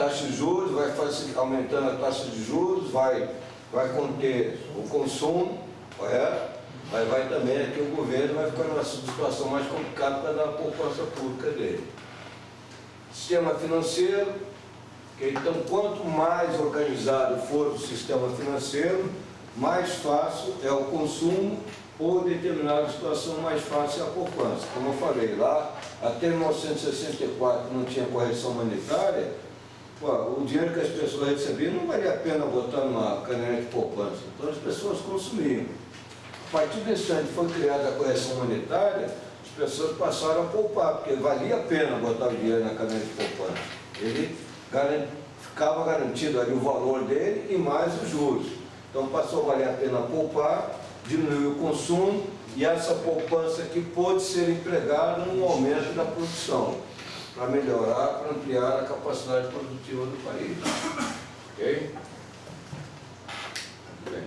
taxa de juros, vai aumentando a taxa de juros, vai conter o consumo, correto? Mas vai também aqui o governo vai ficar numa situação mais complicada para dar a poupança pública dele. Sistema financeiro, então quanto mais organizado for o sistema financeiro, mais fácil é o consumo ou em determinada situação mais fácil é a poupança. Como eu falei, lá até 1964 não tinha correção monetária, o dinheiro que as pessoas recebiam não valia a pena botar numa caderneta de poupança, então as pessoas consumiam. A partir desse ano que foi criada a correção monetária, as pessoas passaram a poupar, porque valia a pena botar o dinheiro na caderneta de poupança. Ele ficava garantido ali o valor dele e mais os juros. Então passou a valer a pena poupar, diminuiu o consumo e essa poupança aqui pôde ser empregada no aumento da produção, para melhorar, para ampliar a capacidade produtiva do país. Ok? Muito bem.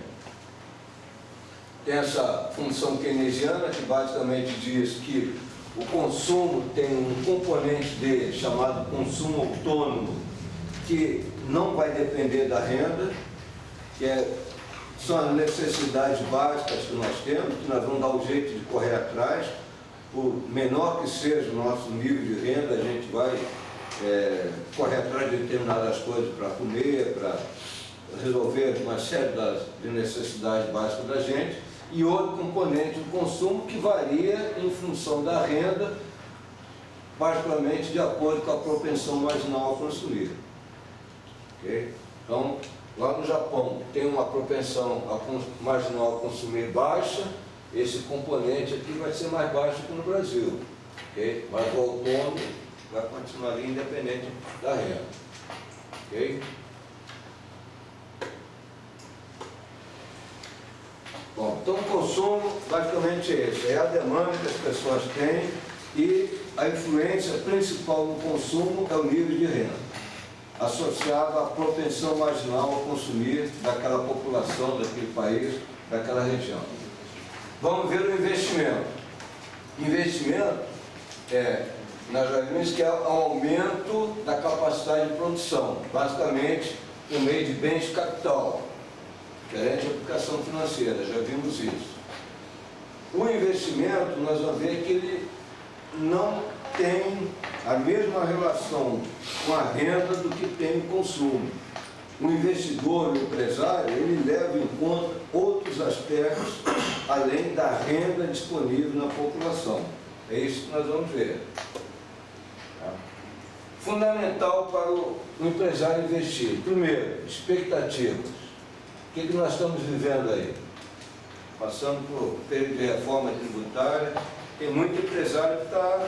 Tem essa função keynesiana que basicamente diz que o consumo tem um componente dele chamado consumo autônomo, que não vai depender da renda, que são as necessidades básicas que nós temos, que nós vamos dar um jeito de correr atrás. Por menor que seja o nosso nível de renda, a gente vai correr atrás de determinadas coisas para comer, para resolver uma série de necessidades básicas da gente. E outro componente do consumo que varia em função da renda, particularmente de acordo com a propensão marginal a consumir. Okay? Então, lá no Japão tem uma propensão marginal a consumir baixa, esse componente aqui vai ser mais baixo que no Brasil. Okay? Mas o autônomo vai continuar ali independente da renda. Okay? Bom, então o consumo basicamente é esse, é a demanda que as pessoas têm e a influência principal no consumo é o nível de renda, associado à propensão marginal a consumir daquela população, daquele país, daquela região. Vamos ver o investimento. Investimento nós já vimos que é o aumento da capacidade de produção, basicamente por meio de bens de capital, diferente de aplicação financeira, já vimos isso. O investimento, nós vamos ver que ele não tem a mesma relação com a renda do que tem o consumo. O investidor, o empresário, ele leva em conta outros aspectos além da renda disponível na população. É isso que nós vamos ver. Fundamental para o empresário investir. Primeiro, expectativas. O que nós estamos vivendo aí? Passando por período de reforma tributária, tem muito empresário que está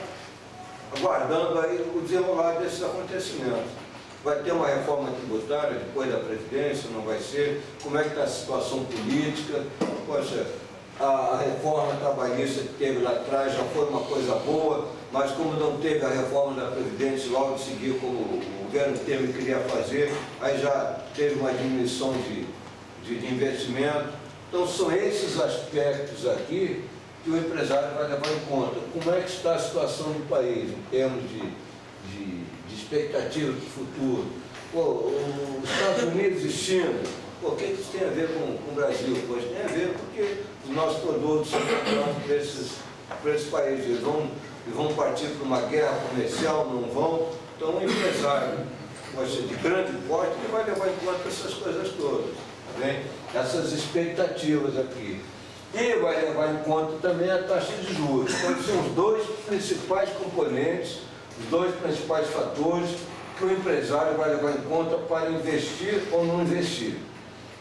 aguardando aí o desenrolar desses acontecimentos. Vai ter uma reforma tributária depois da Previdência, não vai ser? Como é que está a situação política? Poxa, a reforma trabalhista que teve lá atrás já foi uma coisa boa, mas como não teve a reforma da Previdência logo em seguida, como o governo Temer queria fazer, aí já teve uma diminuição de investimento. Então são esses aspectos aqui que o empresário vai levar em conta. Como é que está a situação do país em termos de expectativa do futuro? Os Estados Unidos e China, o que isso tem a ver com o Brasil? Pois tem a ver porque os nossos produtos são comprados para esses países. Eles vão partir para uma guerra comercial, não vão? Então o empresário, poxa, de grande porte, ele vai levar em conta essas coisas todas. Bem, essas expectativas aqui. E vai levar em conta também a taxa de juros. Então, são os dois principais componentes, os dois principais fatores que o empresário vai levar em conta para investir ou não investir.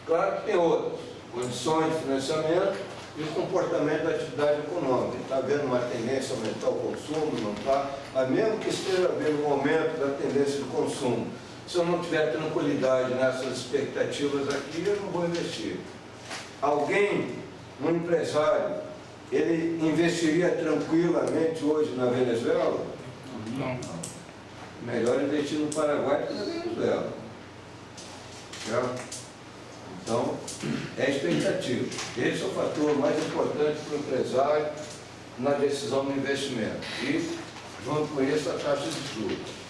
Claro que tem outras, condições de financiamento e o comportamento da atividade econômica. Está havendo uma tendência a aumentar o consumo, não está? Mas mesmo que esteja havendo um aumento da tendência de consumo, se eu não tiver tranquilidade nessas expectativas aqui, eu não vou investir. Um empresário, ele investiria tranquilamente hoje na Venezuela? Não. Melhor investir no Paraguai que na Venezuela. Certo? Então, é expectativa. Esse é o fator mais importante para o empresário na decisão do investimento. E, junto com isso, a taxa de juros.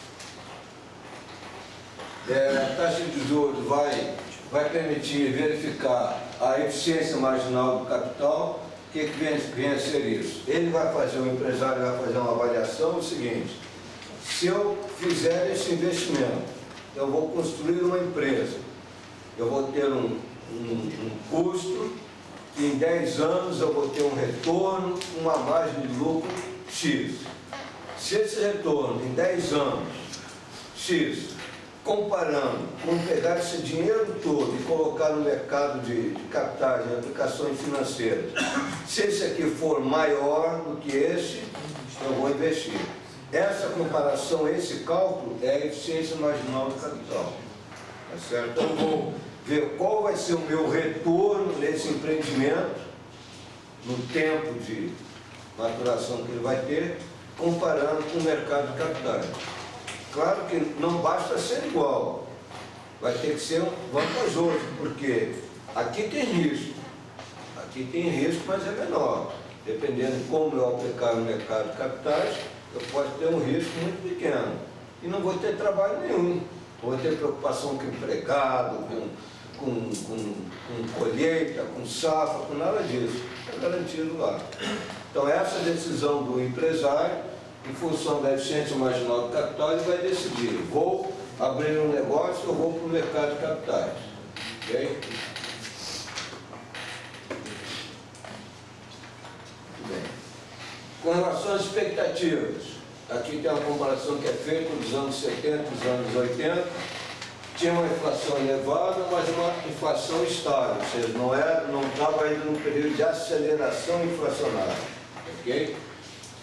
A taxa de juros vai permitir verificar a eficiência marginal do capital. O que vem a ser isso? O empresário vai fazer uma avaliação do seguinte: se eu fizer esse investimento, eu vou construir uma empresa, eu vou ter um custo, e em 10 anos eu vou ter um retorno, uma margem de lucro X. Se esse retorno em 10 anos, X, comparando com pegar esse dinheiro todo e colocar no mercado de capitais, de aplicações financeiras, se esse aqui for maior do que esse, eu vou investir. Essa comparação, esse cálculo é a eficiência marginal do capital. Tá certo? Então, eu vou ver qual vai ser o meu retorno nesse empreendimento, no tempo de maturação que ele vai ter, comparando com o mercado de capitais. Claro que não basta ser igual, vai ter que ser vantajoso, porque aqui tem risco, mas é menor. Dependendo de como eu aplicar no mercado de capitais, eu posso ter um risco muito pequeno e não vou ter trabalho nenhum, não vou ter preocupação com empregado, com colheita, com safra, com nada disso, é garantido lá. Então essa decisão do empresário, em função da eficiência marginal do capital, ele vai decidir: vou abrir um negócio ou vou para o mercado de capitais. Ok? Muito bem. Com relação às expectativas, aqui tem uma comparação que é feita dos anos 70 e dos anos 80. Tinha uma inflação elevada, mas uma inflação estável, ou seja, não estava ainda num período de aceleração inflacionária. Ok?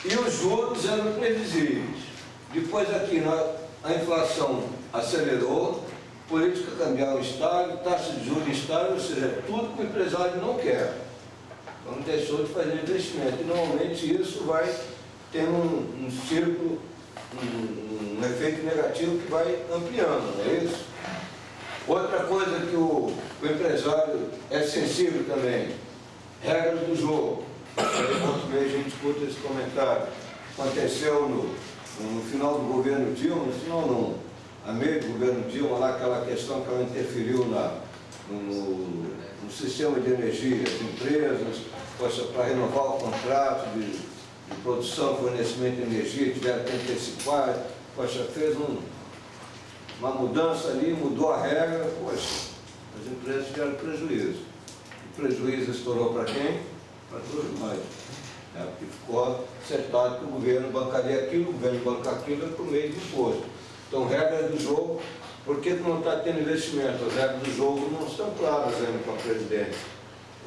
E os juros eram previsíveis. Depois aqui a inflação acelerou, política cambial estável, taxa de juros estável, ou seja, tudo que o empresário não quer. Então deixou de fazer investimento. E normalmente isso vai ter um círculo, um efeito negativo que vai ampliando, não é isso? Outra coisa que o empresário é sensível também, regras do jogo. Outro mês a gente escuta esse comentário. Aconteceu no final do governo Dilma, no final não, a meio do governo Dilma, lá aquela questão que ela interferiu no sistema de energia, as empresas, para renovar o contrato de produção e fornecimento de energia, tiveram que antecipar, fez uma mudança ali, mudou a regra, as empresas tiveram prejuízo. O prejuízo estourou para quem? Para todos nós. Porque ficou acertado que o governo bancaria aquilo, o governo banca aquilo por meio de imposto. Então, regras do jogo, por que não está tendo investimento? As regras do jogo não estão claras ainda com a presidência.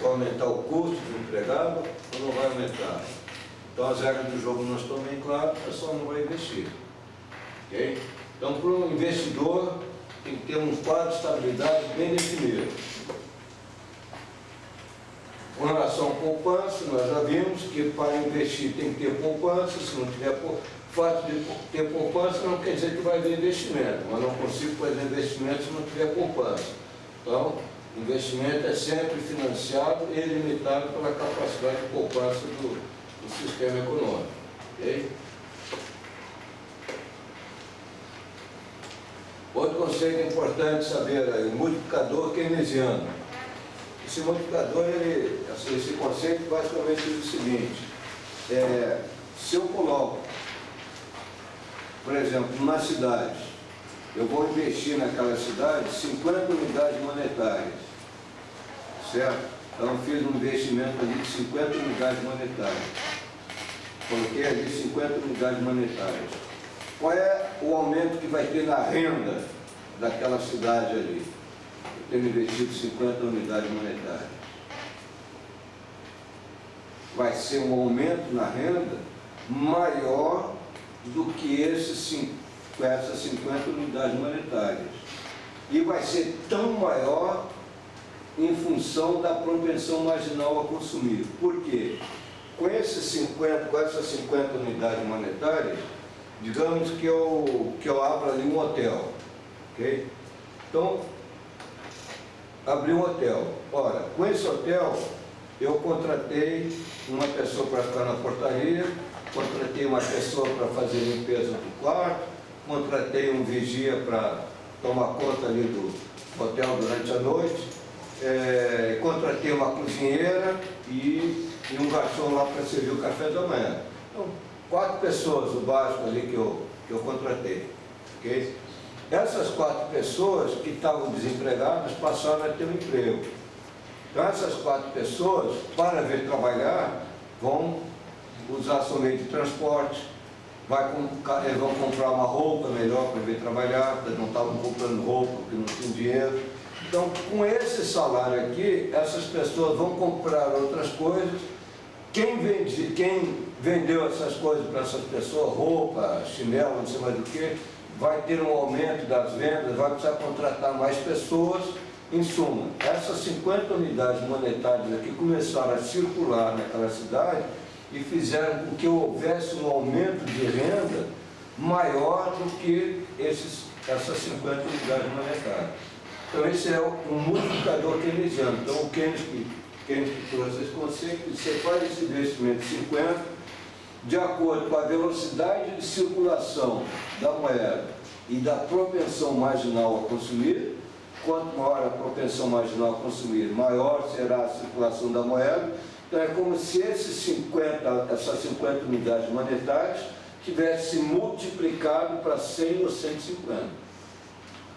Vai aumentar o custo do empregado ou não vai aumentar? Então, as regras do jogo não estão bem claras, o pessoal não vai investir. Okay? Então, para um investidor, tem que ter um quadro de estabilidade bem definido. Com relação à poupança, nós já vimos que para investir tem que ter poupança. Se não tiver fato de ter poupança não quer dizer que vai haver investimento, mas não consigo fazer investimento se não tiver poupança. Então, investimento é sempre financiado e limitado pela capacidade de poupança do sistema econômico. Okay? Outro conceito importante saber aí, o multiplicador keynesiano. Esse multiplicador, esse conceito basicamente diz o seguinte: se eu coloco, por exemplo, numa cidade, eu vou investir naquela cidade 50 unidades monetárias, certo? Então eu fiz um investimento ali de 50 unidades monetárias, coloquei ali 50 unidades monetárias. Qual é o aumento que vai ter na renda daquela cidade ali? Eu tenho investido 50 unidades monetárias. Vai ser um aumento na renda maior do que essas 50 unidades monetárias. E vai ser tão maior em função da propensão marginal a consumir. Por quê? Com essas 50 unidades monetárias, digamos que eu abro ali um hotel, ok? Então, abri um hotel. Ora, com esse hotel, eu contratei uma pessoa para ficar na portaria, contratei uma pessoa para fazer limpeza do quarto, contratei um vigia para tomar conta ali do hotel durante a noite. Contratei uma cozinheira e um garçom lá para servir o café da manhã. Então, 4 pessoas, o básico ali que eu contratei. Okay? Essas 4 pessoas que estavam desempregadas passaram a ter um emprego. Então, essas 4 pessoas, para vir trabalhar, vão usar seu meio de transporte, eles vão comprar uma roupa melhor para vir trabalhar, porque não estavam comprando roupa, porque não tinham dinheiro. Então, com esse salário aqui, essas pessoas vão comprar outras coisas. Quem vendeu essas coisas para essas pessoas, roupa, chinelo, não sei mais do que, vai ter um aumento das vendas, vai precisar contratar mais pessoas. Em suma, essas 50 unidades monetárias aqui começaram a circular naquela cidade e fizeram com que houvesse um aumento de renda maior do que essas 50 unidades monetárias. Então, esse é um multiplicador keynesiano. Então, o Keynes que trouxe esse conceito, você faz esse investimento de 50, de acordo com a velocidade de circulação da moeda e da propensão marginal a consumir. Quanto maior a propensão marginal a consumir, maior será a circulação da moeda. Então, é como se essas 50 unidades monetárias tivessem se multiplicado para 100 ou 150.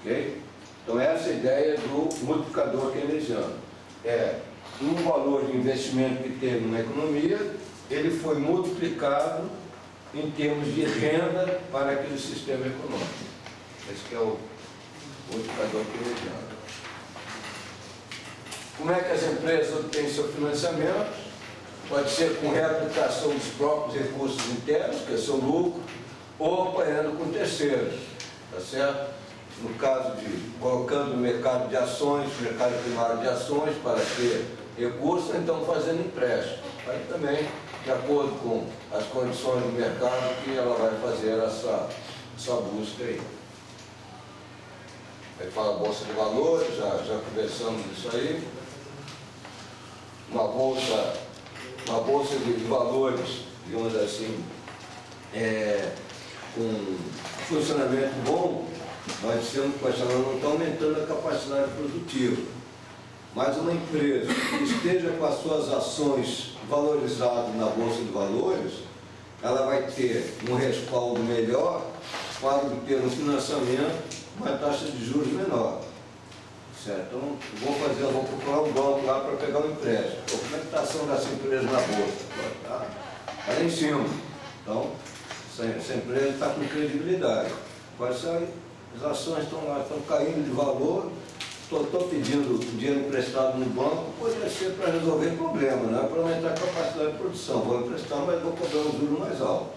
Ok? Então, essa é a ideia do multiplicador keynesiano. Um valor de investimento que teve na economia, ele foi multiplicado em termos de renda para aquele sistema econômico. Esse que é o multiplicador keynesiano. Como é que as empresas obtêm seu financiamento? Pode ser com reaplicação dos próprios recursos internos, que é seu lucro, ou apanhando com terceiros, tá certo? No caso de colocando no mercado de ações, mercado primário de ações para ter recursos, então fazendo empréstimo. Aí também, de acordo com as condições do mercado, que ela vai fazer essa busca aí. Aí fala Bolsa de Valores, já conversamos disso aí. Uma bolsa de valores, digamos assim, com funcionamento bom, nós temos que ela não está aumentando a capacidade produtiva. Mas uma empresa que esteja com as suas ações valorizadas na Bolsa de Valores, ela vai ter um respaldo melhor para obter um financiamento, uma taxa de juros menor. Certo? Então, vou procurar um banco lá para pegar um empréstimo. Como é que está a ação dessa empresa na Bolsa? Está lá em cima. Então, essa empresa está com credibilidade. Agora, se as ações estão caindo de valor, estou pedindo dinheiro emprestado no banco, poderia ser para resolver problema, não é para aumentar a capacidade de produção. Vou emprestar, mas vou cobrar um juro mais alto.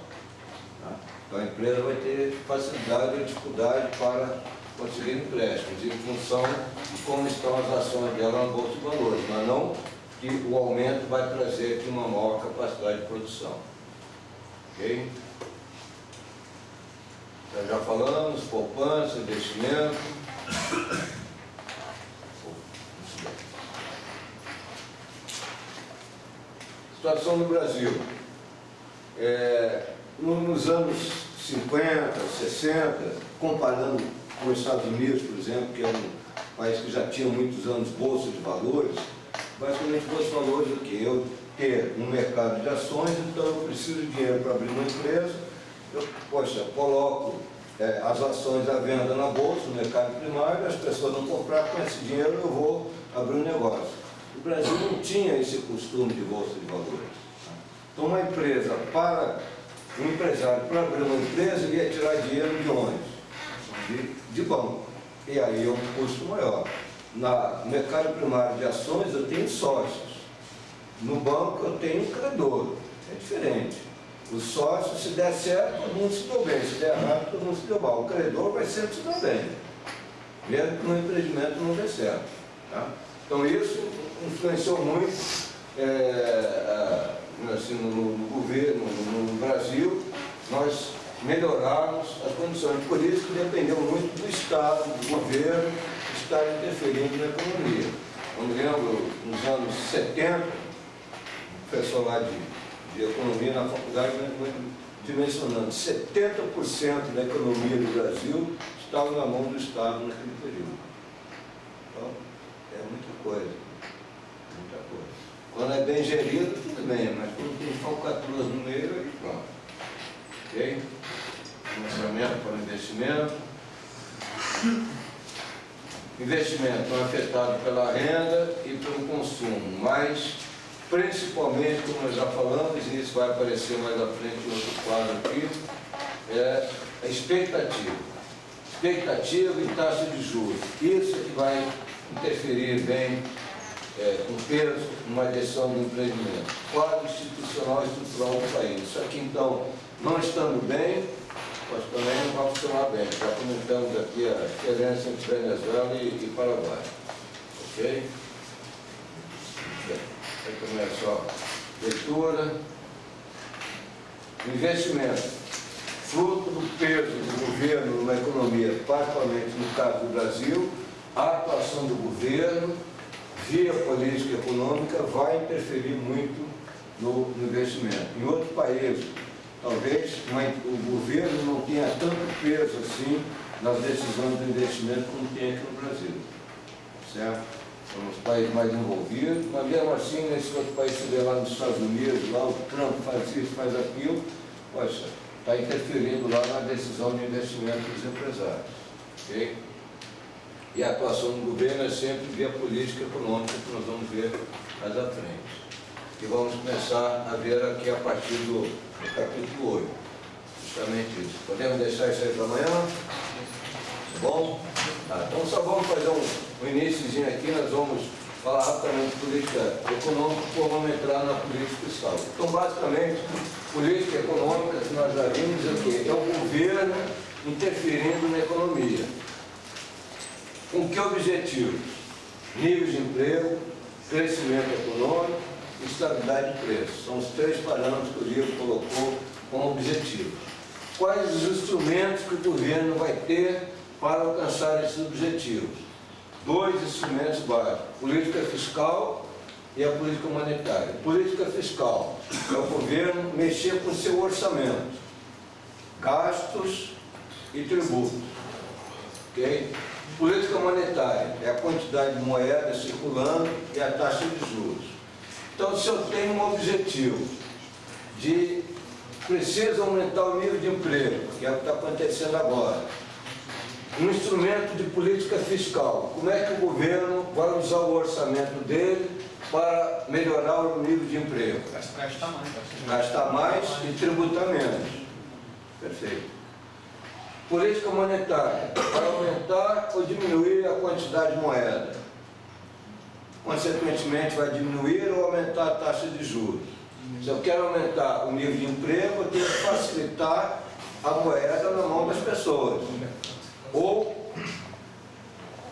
Tá? Então, a empresa vai ter facilidade e dificuldade para conseguir empréstimos, em função de como estão as ações dela na Bolsa de Valores, mas não que o aumento vai trazer aqui uma maior capacidade de produção. Ok? Então, já falamos, poupança, investimento. Situação no Brasil. Nos anos 50, 60, comparando com os Estados Unidos, por exemplo, que é um país que já tinha muitos anos bolsa de valores, basicamente bolsa de valores o quê? Eu ter um mercado de ações, então eu preciso de dinheiro para abrir uma empresa, eu coloco as ações à venda na bolsa, no mercado primário, as pessoas vão comprar, com esse dinheiro eu vou abrir um negócio. O Brasil não tinha esse costume de bolsa de valores. Então, uma empresa, um empresário, para abrir uma empresa, ele ia tirar dinheiro de onde? De banco. E aí é um custo maior. No mercado primário de ações, eu tenho sócios. No banco, eu tenho um credor. É diferente. O sócio, se der certo, todo mundo se deu bem. Se der errado, todo mundo se deu mal. O credor vai sempre se dar bem, mesmo que no empreendimento não dê certo. Tá? Então, isso influenciou muito assim, no governo, no Brasil. Nós melhorarmos as condições. Por isso que dependeu muito do Estado, do governo, estar interferindo na economia. Eu me lembro, nos anos 70, o professor lá de economia na faculdade dimensionando 70% da economia do Brasil estava na mão do Estado naquele período. Então, é muita coisa. Muita coisa. Quando é bem gerido, tudo bem, mas quando tem falcatruas no meio, aí pronto. Ok? Financiamento para investimento. Investimento é afetado pela renda e pelo consumo, mas principalmente, como nós já falamos, e isso vai aparecer mais à frente em outro quadro aqui, é a expectativa. Expectativa e taxa de juros. Isso que vai interferir bem com peso numa direção do empreendimento. Quadro institucional e estrutural do país. Isso aqui, então, não estando bem, mas também não vai funcionar bem. Já comentamos aqui a diferença entre Venezuela e Paraguai. Ok? Aí começa a leitura. Investimento. Fruto do peso do governo na economia, particularmente no caso do Brasil, a atuação do governo, via política econômica, vai interferir muito no investimento. Em outros países, talvez o governo não tenha tanto peso assim nas decisões do investimento como tem aqui no Brasil. Certo? São os países mais envolvidos, mas mesmo assim, nesse outro país, você vê lá nos Estados Unidos, lá o Trump faz isso, faz aquilo, poxa, está interferindo lá na decisão de investimento dos empresários. Ok? E a atuação do governo é sempre via política econômica, que nós vamos ver mais à frente. E vamos começar a ver aqui a partir do capítulo 8. Justamente isso. Podemos deixar isso aí para amanhã? Tá bom? Tá, então só vamos fazer um iniciozinho aqui, nós vamos falar rapidamente de política econômica, depois vamos entrar na política fiscal. Então, basicamente, política econômica, que nós já vimos aqui, é o governo interferindo na economia. Com que objetivos? Nível de emprego, crescimento econômico e estabilidade de preço. São os três parâmetros que o livro colocou como objetivos. Quais os instrumentos que o governo vai ter para alcançar esses objetivos? Dois instrumentos básicos, política fiscal e a política monetária. Política fiscal é o governo mexer com o seu orçamento, gastos e tributos. Okay? Política monetária é a quantidade de moeda circulando e a taxa de juros. Então, se eu tenho um objetivo de preciso aumentar o nível de emprego, que é o que está acontecendo agora, um instrumento de política fiscal, como é que o governo vai usar o orçamento dele para melhorar o nível de emprego? Gastar mais e tributar menos. Perfeito. Política monetária, para aumentar ou diminuir a quantidade de moeda. Consequentemente, vai diminuir ou aumentar a taxa de juros. Se eu quero aumentar o nível de emprego, eu tenho que facilitar a moeda na mão das pessoas. Ou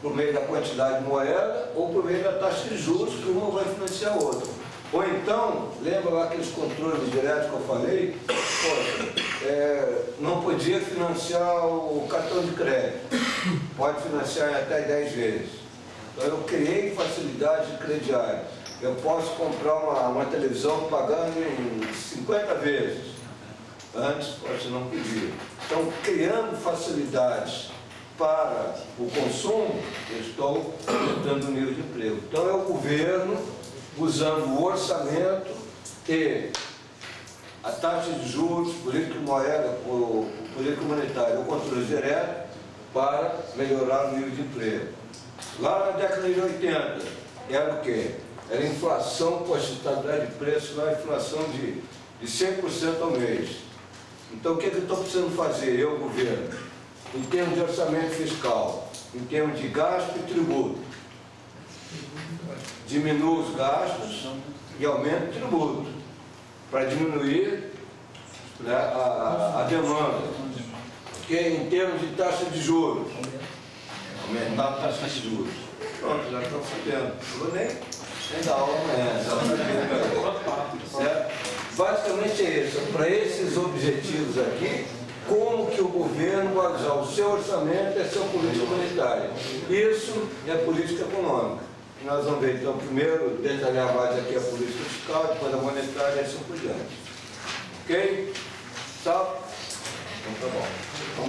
por meio da quantidade de moeda, ou por meio da taxa de juros, que uma vai financiar a outra. Ou então, lembra lá aqueles controles diretos que eu falei? Poxa, não podia financiar o cartão de crédito, pode financiar em até 10 vezes. Então eu criei facilidades de crediário. Eu posso comprar uma televisão pagando em 50 vezes. Antes, poxa, não podia. Então, criando facilidades para o consumo, eu estou aumentando o nível de emprego. Então, é o governo usando o orçamento e a taxa de juros, política de moeda, política monetária, o controle direto para melhorar o nível de emprego. Lá na década de 80, era o quê? Era inflação com a estabilidade de preço, lá inflação de 100% ao mês. Então, o que eu estou precisando fazer, eu, governo, em termos de orçamento fiscal, em termos de gasto e tributo? Diminuo os gastos e aumento o tributo, para diminuir, né, a demanda. Porque em termos de taxa de juros, aumentar a taxa de juros. Pronto, já estão sabendo. Não vou nem dar aula amanhã, certo? Basicamente é isso. Para esses objetivos aqui, como que o governo vai usar o seu orçamento e a sua política monetária. Isso é política econômica. Nós vamos ver, então, primeiro detalhar mais aqui a política fiscal, depois a monetária e assim por diante. Ok? Só? Então tá bom.